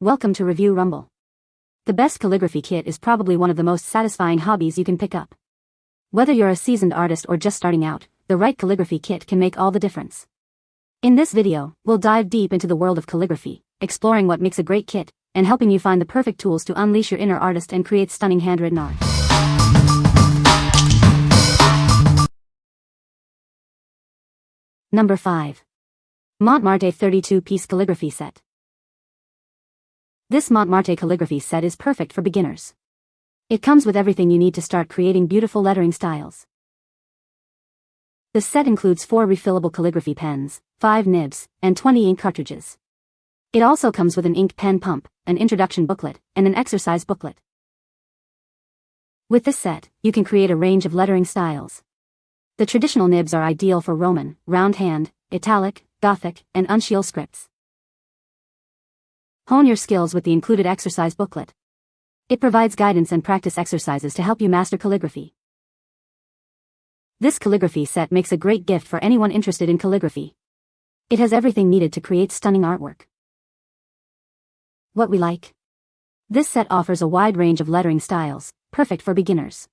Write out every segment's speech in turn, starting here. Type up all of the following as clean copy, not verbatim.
Welcome to Review Rumble. The best calligraphy kit is probably one of the most satisfying hobbies you can pick up. Whether you're a seasoned artist or just starting out, the right calligraphy kit can make all the difference. In this video, we'll dive deep into the world of calligraphy, exploring what makes a great kit, and helping you find the perfect tools to unleash your inner artist and create stunning handwritten art. Number 5. Mont 32-piece calligraphy set. This Marte calligraphy set is perfect for beginners. It comes with everything you need to start creating beautiful lettering styles. The set includes 4 refillable calligraphy pens, 5 nibs, and 20 ink cartridges. It also comes with an ink pen pump, an introduction booklet, and an exercise booklet. With this set, you can create a range of lettering styles. The traditional nibs are ideal for Roman, round hand, italic, Gothic, and uncial scripts. Hone your skills with the included exercise booklet. It provides guidance and practice exercises to help you master calligraphy. This calligraphy set makes a great gift for anyone interested in calligraphy. It has everything needed to create stunning artwork. What we like. This set offers a wide range of lettering styles, perfect for beginners.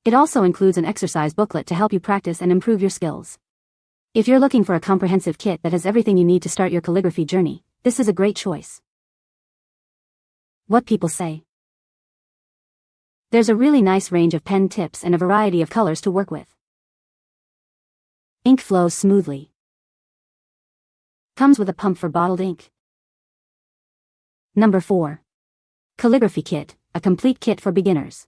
It also includes an exercise booklet to help you practice and improve your skills. If you're looking for a comprehensive kit that has everything you need to start your calligraphy journey, this is a great choice. What people say. There's a really nice range of pen tips and a variety of colors to work with. Ink flows smoothly. Comes with a pump for bottled ink. Number 4. Calligraphy Kit, a complete kit for beginners.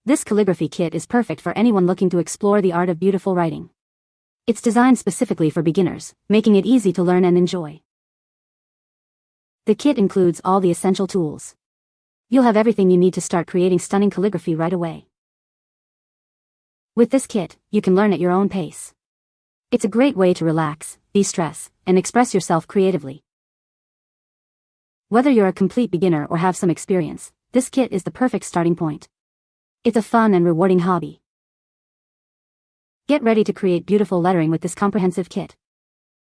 This calligraphy kit is perfect for anyone looking to explore the art of beautiful writing. It's designed specifically for beginners, making it easy to learn and enjoy. The kit includes all the essential tools. You'll have everything you need to start creating stunning calligraphy right away. With this kit, you can learn at your own pace. It's a great way to relax, de-stress, and express yourself creatively. Whether you're a complete beginner or have some experience, this kit is the perfect starting point. It's a fun and rewarding hobby. Get ready to create beautiful lettering with this comprehensive kit.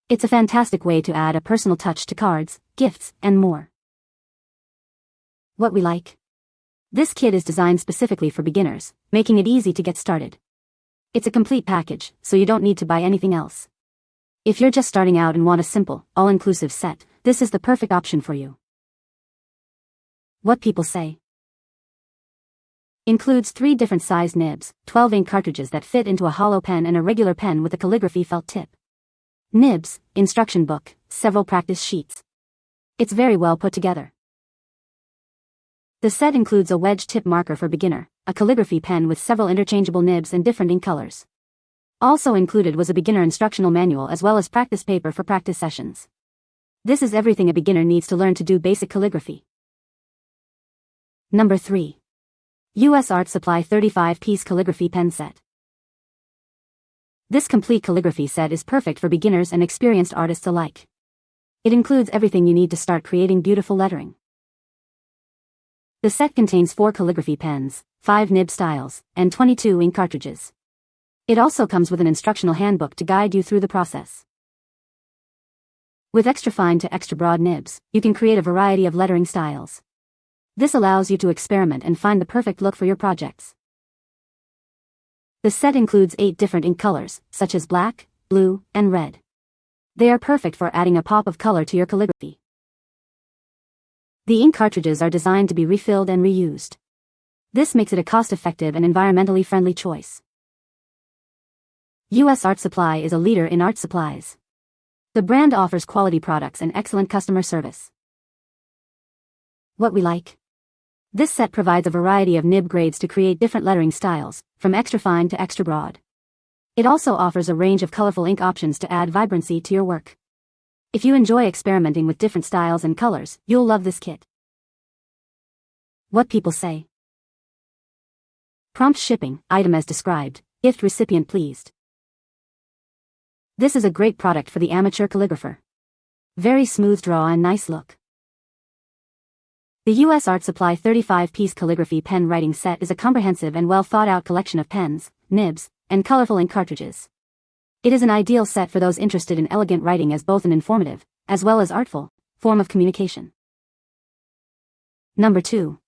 It's a fantastic way to add a personal touch to cards, gifts, and more. What we like. This kit is designed specifically for beginners, making it easy to get started. It's a complete package, so you don't need to buy anything else. If you're just starting out and want a simple, all-inclusive set, this is the perfect option for you. What people say. Includes 3 different sized nibs, 12 ink cartridges that fit into a hollow pen and a regular pen with a calligraphy felt tip. Nibs, instruction book, several practice sheets. It's very well put together. The set includes a wedge tip marker for beginner, a calligraphy pen with several interchangeable nibs and different ink colors. Also included was a beginner instructional manual as well as practice paper for practice sessions. This is everything a beginner needs to learn to do basic calligraphy. Number 3. U.S. Art Supply 35-piece Calligraphy Pen Set. This complete calligraphy set is perfect for beginners and experienced artists alike. It includes everything you need to start creating beautiful lettering. The set contains 4 calligraphy pens, 5 nib styles, and 22 ink cartridges. It also comes with an instructional handbook to guide you through the process. With extra fine to extra broad nibs, you can create a variety of lettering styles. This allows you to experiment and find the perfect look for your projects. The set includes 8 different ink colors, such as black, blue, and red. They are perfect for adding a pop of color to your calligraphy. The ink cartridges are designed to be refilled and reused. This makes it a cost-effective and environmentally friendly choice. U.S. Art Supply is a leader in art supplies. The brand offers quality products and excellent customer service. What we like. This set provides a variety of nib grades to create different lettering styles, from extra fine to extra broad. It also offers a range of colorful ink options to add vibrancy to your work. If you enjoy experimenting with different styles and colors, you'll love this kit. What people say. Prompt shipping, item as described, gift recipient pleased. This is a great product for the amateur calligrapher. Very smooth draw and nice look. The U.S. Art Supply 35-piece calligraphy pen writing set is a comprehensive and well-thought-out collection of pens, nibs, and colorful ink cartridges. It is an ideal set for those interested in elegant writing as both an informative, as well as artful, form of communication. Number 2.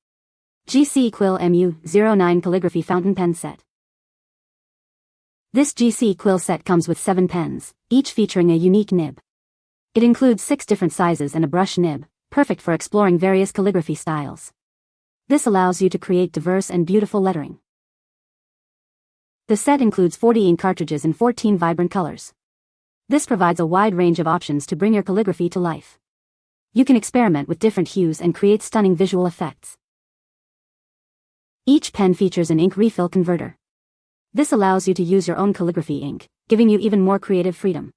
GC QUILL MU09 Calligraphy Fountain Pen Set. This GC QUILL set comes with 7 pens, each featuring a unique nib. It includes 6 different sizes and a brush nib, perfect for exploring various calligraphy styles. This allows you to create diverse and beautiful lettering. The set includes 40 ink cartridges in 14 vibrant colors. This provides a wide range of options to bring your calligraphy to life. You can experiment with different hues and create stunning visual effects. Each pen features an ink refill converter. This allows you to use your own calligraphy ink, giving you even more creative freedom.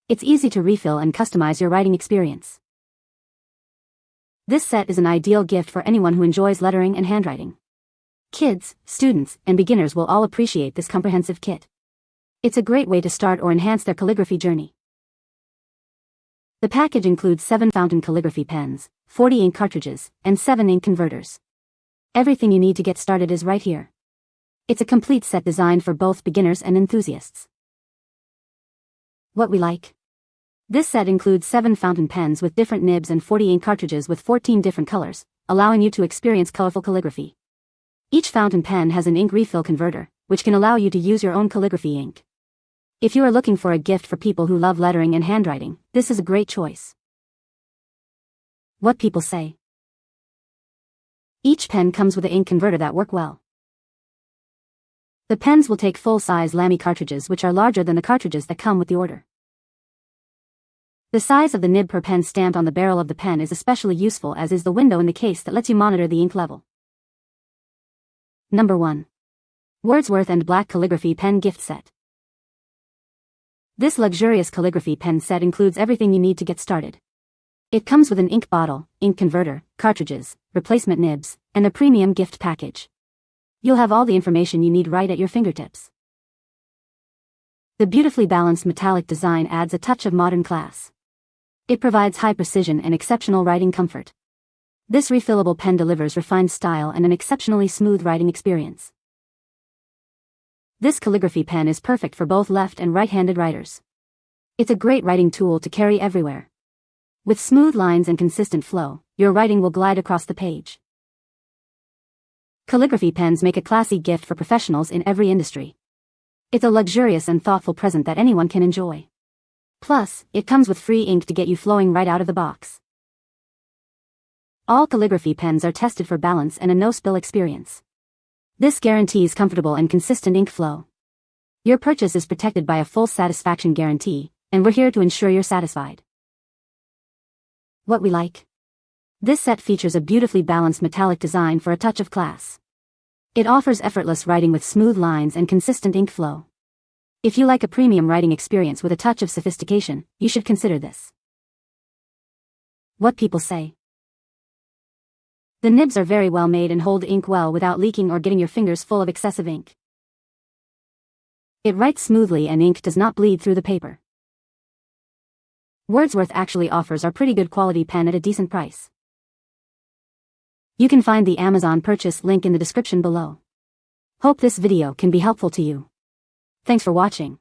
It's easy to refill and customize your writing experience. This set is an ideal gift for anyone who enjoys lettering and handwriting. Kids, students, and beginners will all appreciate this comprehensive kit. It's a great way to start or enhance their calligraphy journey. The package includes 7 fountain calligraphy pens, 40 ink cartridges, and 7 ink converters. Everything you need to get started is right here. It's a complete set designed for both beginners and enthusiasts. What we like. This set includes 7 fountain pens with different nibs and 40 ink cartridges with 14 different colors, allowing you to experience colorful calligraphy. Each fountain pen has an ink refill converter, which can allow you to use your own calligraphy ink. If you are looking for a gift for people who love lettering and handwriting, this is a great choice. What people say. Each pen comes with an ink converter that work well. The pens will take full-size Lamy cartridges which are larger than the cartridges that come with the order. The size of the nib per pen stamped on the barrel of the pen is especially useful, as is the window in the case that lets you monitor the ink level. Number 1. Wordsworth and Black Calligraphy Pen Gift Set. This luxurious calligraphy pen set includes everything you need to get started. It comes with an ink bottle, ink converter, cartridges, replacement nibs, and a premium gift package. You'll have all the information you need right at your fingertips. The beautifully balanced metallic design adds a touch of modern class. It provides high precision and exceptional writing comfort. This refillable pen delivers refined style and an exceptionally smooth writing experience. This calligraphy pen is perfect for both left and right-handed writers. It's a great writing tool to carry everywhere. With smooth lines and consistent flow, your writing will glide across the page. Calligraphy pens make a classy gift for professionals in every industry. It's a luxurious and thoughtful present that anyone can enjoy. Plus, it comes with free ink to get you flowing right out of the box. All calligraphy pens are tested for balance and a no-spill experience. This guarantees comfortable and consistent ink flow. Your purchase is protected by a full satisfaction guarantee, and we're here to ensure you're satisfied. What we like. This set features a beautifully balanced metallic design for a touch of class. It offers effortless writing with smooth lines and consistent ink flow. If you like a premium writing experience with a touch of sophistication, you should consider this. What people say. The nibs are very well made and hold ink well without leaking or getting your fingers full of excessive ink. It writes smoothly and ink does not bleed through the paper. Wordsworth actually offers a pretty good quality pen at a decent price. You can find the Amazon purchase link in the description below. Hope this video can be helpful to you. Thanks for watching.